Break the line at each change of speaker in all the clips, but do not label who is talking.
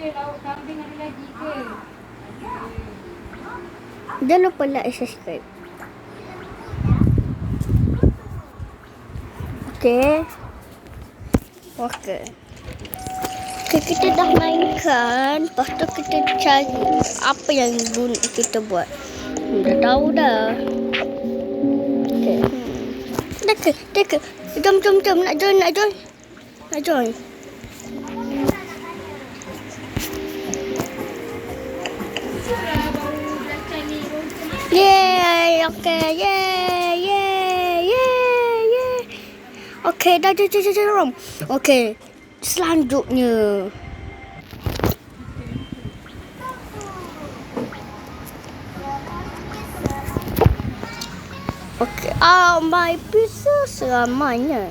lauk kambing ada lagi ke?
Jangan lupa like, subscribe. Okay. Okay. Okay, kita dah mainkan. Lepas tu kita cari apa yang guna kita buat. Dah tahu dah. Okay. Deka. Jom. Nak join. Yeay. Okay. Yeay. Okay, dah jom. Okay. Selanjutnya. Okay. My pizza seramanya.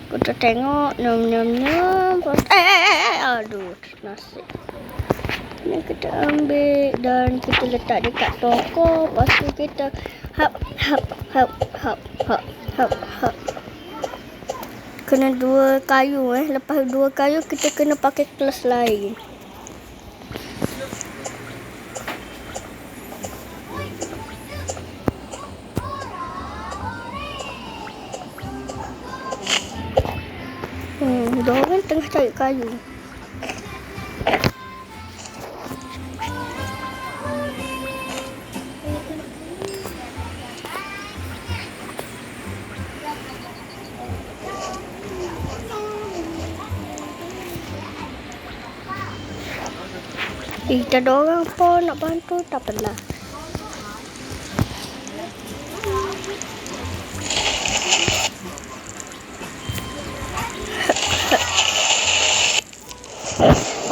Kita tengok. Nom. Aduh, nasi. Ini kita ambil dan kita letak dekat toko. Lepas tu kita hap. Kena 2 kayu Lepas 2 kayu kita kena pakai kelas lain. Diorang tengah cari kayu. Tak ada orang pun nak bantu, tak apalah.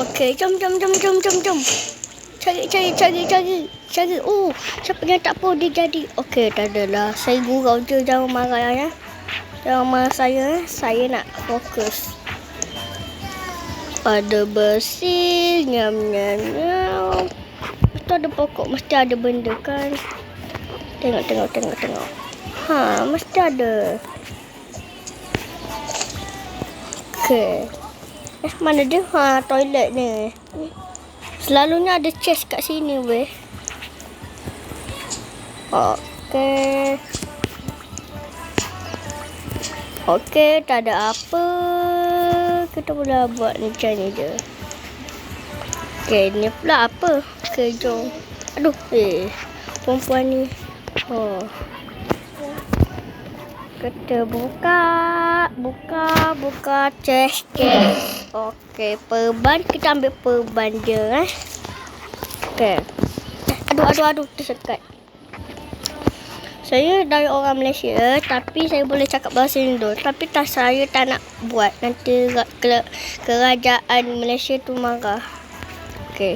Okey, jom. Cari. Siapa yang tak apa dia jadi. Okey, tak adalah. Saya gurau je, jangan marah ya. Jangan marah saya. Saya nak fokus. Ada besi, nyam. Mesti ada pokok, mesti ada benda kan. Tengok. Mesti ada. Okey. Mana dia? Toilet ni. Selalunya ada chest kat sini weh. Okey, tak ada apa. Kita boleh buat macam ni je. Okey, ni pula apa? Okey, jom. Aduh, perempuan ni. Kita buka chest. Okey, perban. Kita ambil perban je. Okey. Aduh, tersekat. Saya dari orang Malaysia, tapi saya boleh cakap bahasa Indo. Tapi saya tak nak buat. Nanti kerajaan Malaysia tu marah. Okey.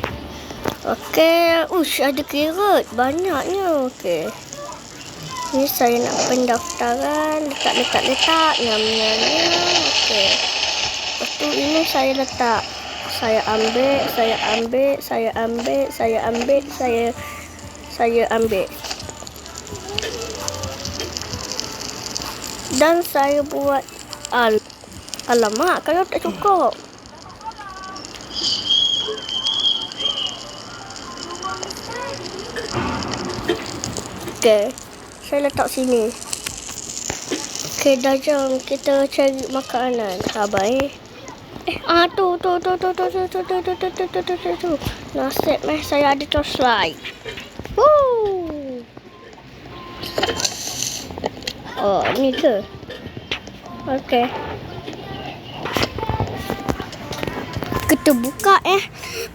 Ada carrot. Banyaknya. Okey. Ni saya nak pendaftaran. Letak. Nyam. Okey. Lepas tu ini saya letak. Saya ambil. Dan saya buat alamak, kalau tak cukup. Okey, saya letak sini. Okey, dah jom kita cari makanan. Sabar tu. Nasib saya ada torchlight. Ni ke? Okey. Kita buka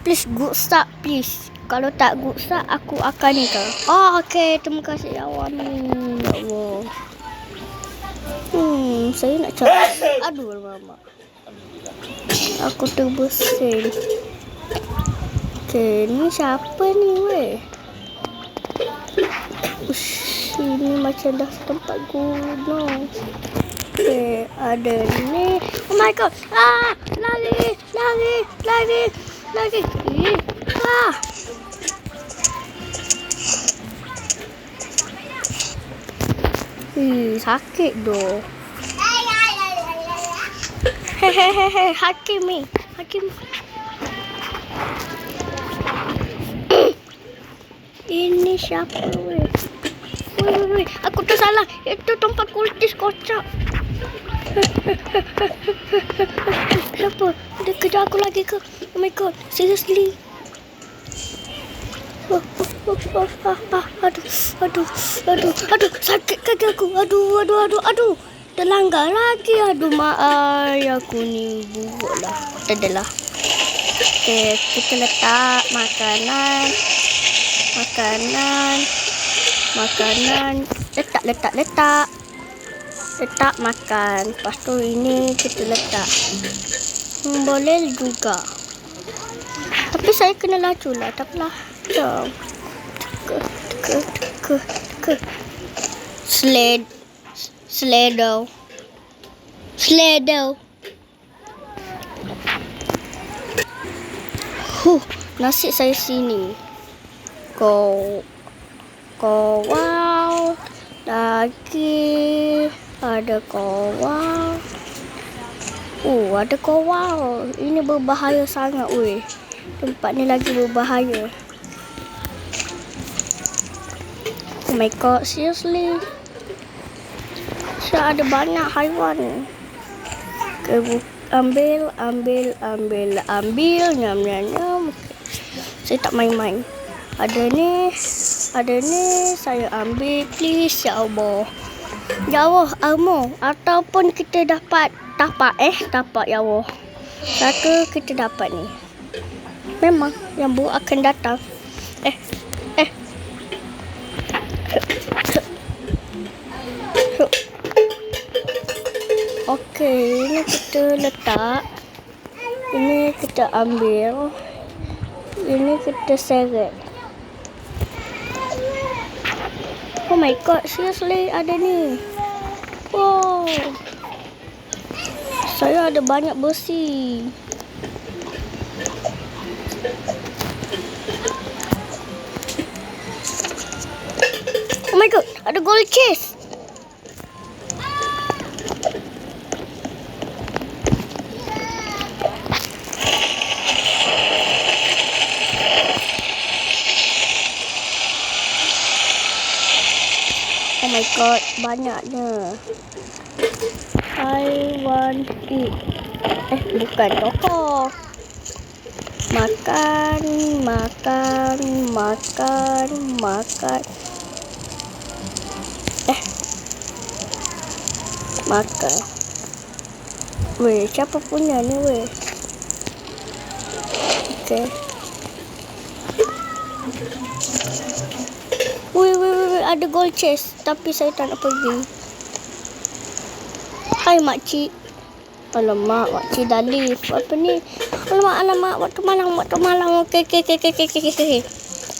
Please good start please. Kalau tak good start aku akan ni ke. Okey, terima kasih awak ni. Ya Allah. Saya nak cari. Aduh alamak. Aku terbersin. Okey, ni siapa ni weh? Ini macam dah tempat gunung. Okey, ada ni. Oh my god. Lari. Sakit doh. Hehehe, Hakim ni. Hakim. Ini siapa weh? Weh, aku tersalah. Itu tempat kultis kocak. Siapa? Dia kejar aku lagi ke? Oh my god, seriously. Aduh, sakit kaki aku. Aduh. Dah langgar lagi. Aduh, maaf. Aku ni buruk lah. Tak adalah. Okay, kita letak makanan. Letak. Letak makan. Lepas tu ini kita letak. Boleh juga. Tapi saya kena laju lah. Tak apalah. Jom. Teka. Sledo. Nasi saya sini. Wow. Lagi ada kowal. Ada kowal. Ini berbahaya sangat weh. Tempat ni lagi berbahaya. Oh my god, seriously. Saya ada banyak haiwan. Okay, ambil. Nyam. Saya tak main-main. Ada ni. Saya ambil, please, ya Allah. Ya Allah, Amo. Ataupun kita dapat ya Allah. Satu kita dapat ni. Memang yang buruk akan datang. Okey, ini kita letak. Ini kita ambil. Ini kita seret. Oh my god, seriously ada ni. Wow. Saya ada banyak besi. Oh my god, ada gold chest. Oh my god, banyaknya. I want eat. Bukan toko. Makan. Makan. Weh, siapa punya ni weh? Okay. Weh, ada gold chest. Tapi saya tak nak pergi. Hai makcik. Alamak, makcik dah leave. Apa ni? Alamak, waktu malam. Okey.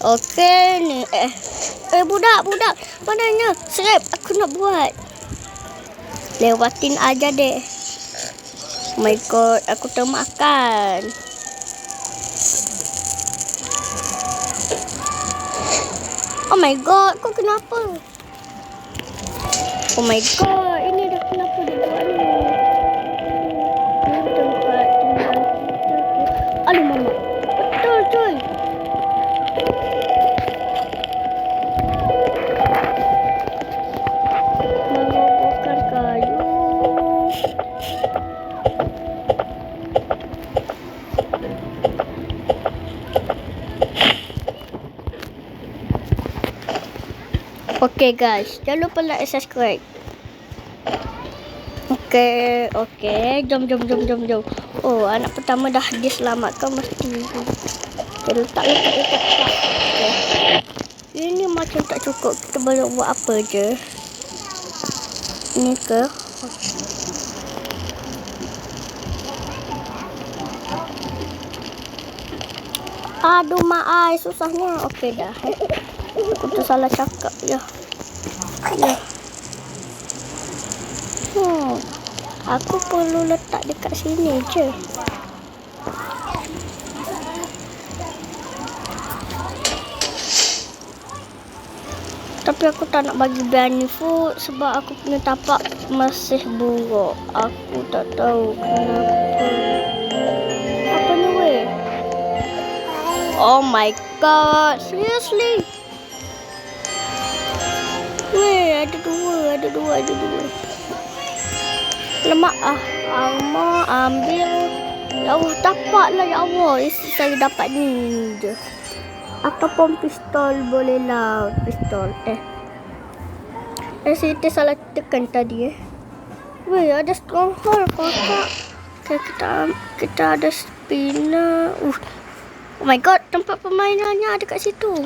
Okey ni. Budak. Mananya? Serep, aku nak buat. Lewatin aja deh. Oh my god, aku termakan. Oh my god, kau kenapa? Oh my god, ini dah kenapa dia buat ni? Ini tempat tinggal kita. Aduh mama. Betul cuy. Mengobokan kayu. Okay guys, jangan lupa like and subscribe. Okay. Jom. Oh, anak pertama dah diselamatkan mesti. Kita letak. Okay. Ini macam tak cukup. Kita boleh buat apa je? Ini ke? Aduh maai, susahnya. Okay dah. Aku tersalah cakap ya. Aku perlu letak dekat sini je. Tapi aku tak nak bagi biryani food sebab aku punya tapak masih buruk. Aku tak tahu kenapa. Apa ni weh? Oh my god, seriously? Weh, ada dua. Lemak Alma ambil. Ya Allah, dapatlah ya Allah. Isi saya dapat ni je. Ataupun pistol boleh lah. Pistol. Saya salah tekan tadi Weh, ada stronghold kotak. Okay, kita ada spinner. Oh my god, tempat permainannya ada kat situ.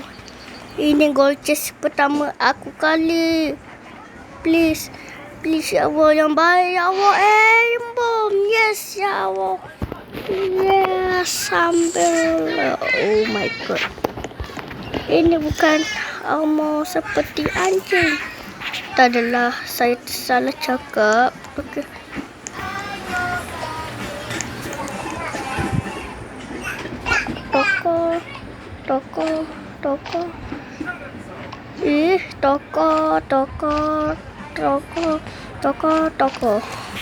Ini gold chest pertama aku kali. Please ya Allah, yang baik ya Allah. Bom. Yes ya Allah. Yes, sambil. Oh my god. Ini bukan armor seperti anjing. Tak adalah, saya salah cakap. Okey. Toko. Toko.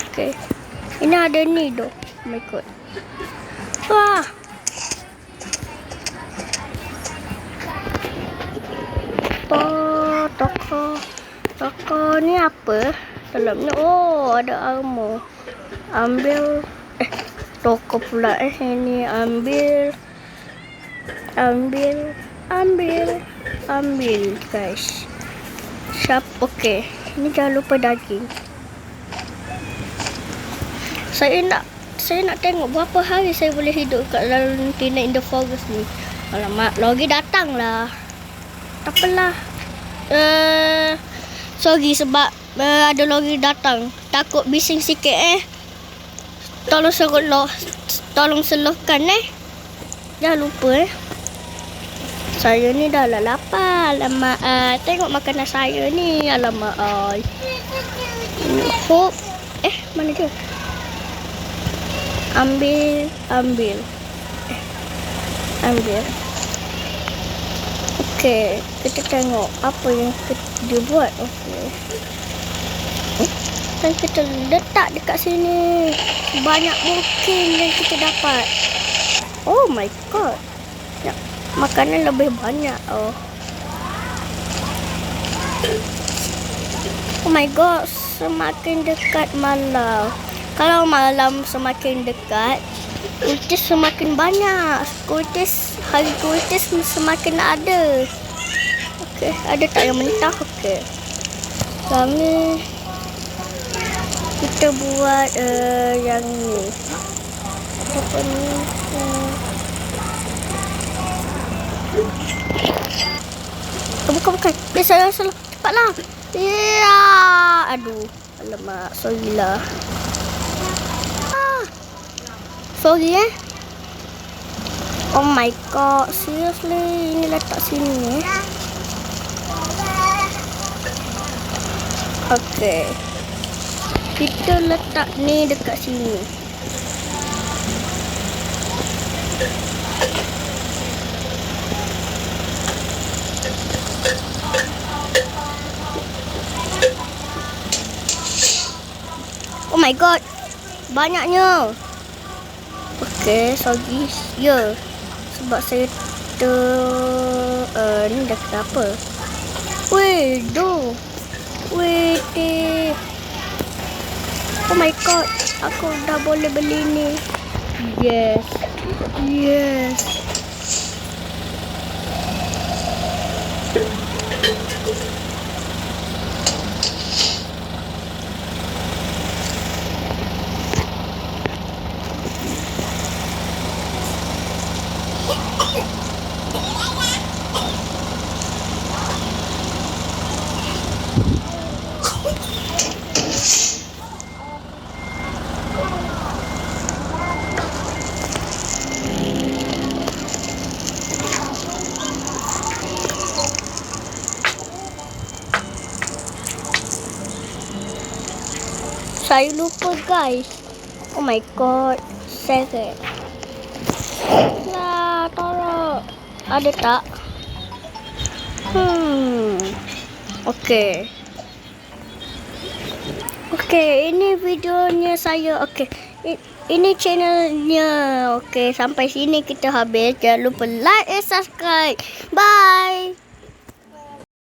Okey. Ini ada ni doh. Oh my god. Wah. Toko ni apa? Dalamnya ada armor. Ambil toko pula ini ambil guys. Siap. Okey. Ini jangan lupa daging. Saya nak tengok berapa hari saya boleh hidup kat dalam Tina in the Forest ni. Alamak, Logi datang lah. Tak apalah. Sorry sebab ada Logi datang. Takut bising sikit Tolong selohkan Jangan lupa Saya ni dah lah lapar. Alamak, tengok makanan saya ni. Alamak, Hope. Mana dia? Ambil. Okey, kita tengok apa yang dia buat. Okey. Dan kita letak dekat sini. Banyak mungkin yang kita dapat. Oh my god. Ya, makanan lebih banyak. Oh my god, semakin dekat malam. Kalau malam semakin dekat, kultis semakin banyak. Hari kultis semakin ada. Okey, ada tak yang mentah? Okey. Kami kita buat yang ni. Apa ni? Bukan. Salah. Cepatlah. Ya. Aduh. Alamak, sorry lah. Sorry Oh my god, seriously, ini letak sini Okey. Kita letak ni dekat sini. Oh my god, banyaknya. Okey, sorry. Ya. Sebab saya ni dah kenapa? Weh, oh my god, aku dah boleh beli ni. Yes. Saya lupa guys. Oh my god. Seret. Lah, tolong. Ada tak? Okey. Okey, ini videonya saya. Okey. Ini channelnya. Okey, sampai sini kita habis. Jangan lupa like and subscribe. Bye.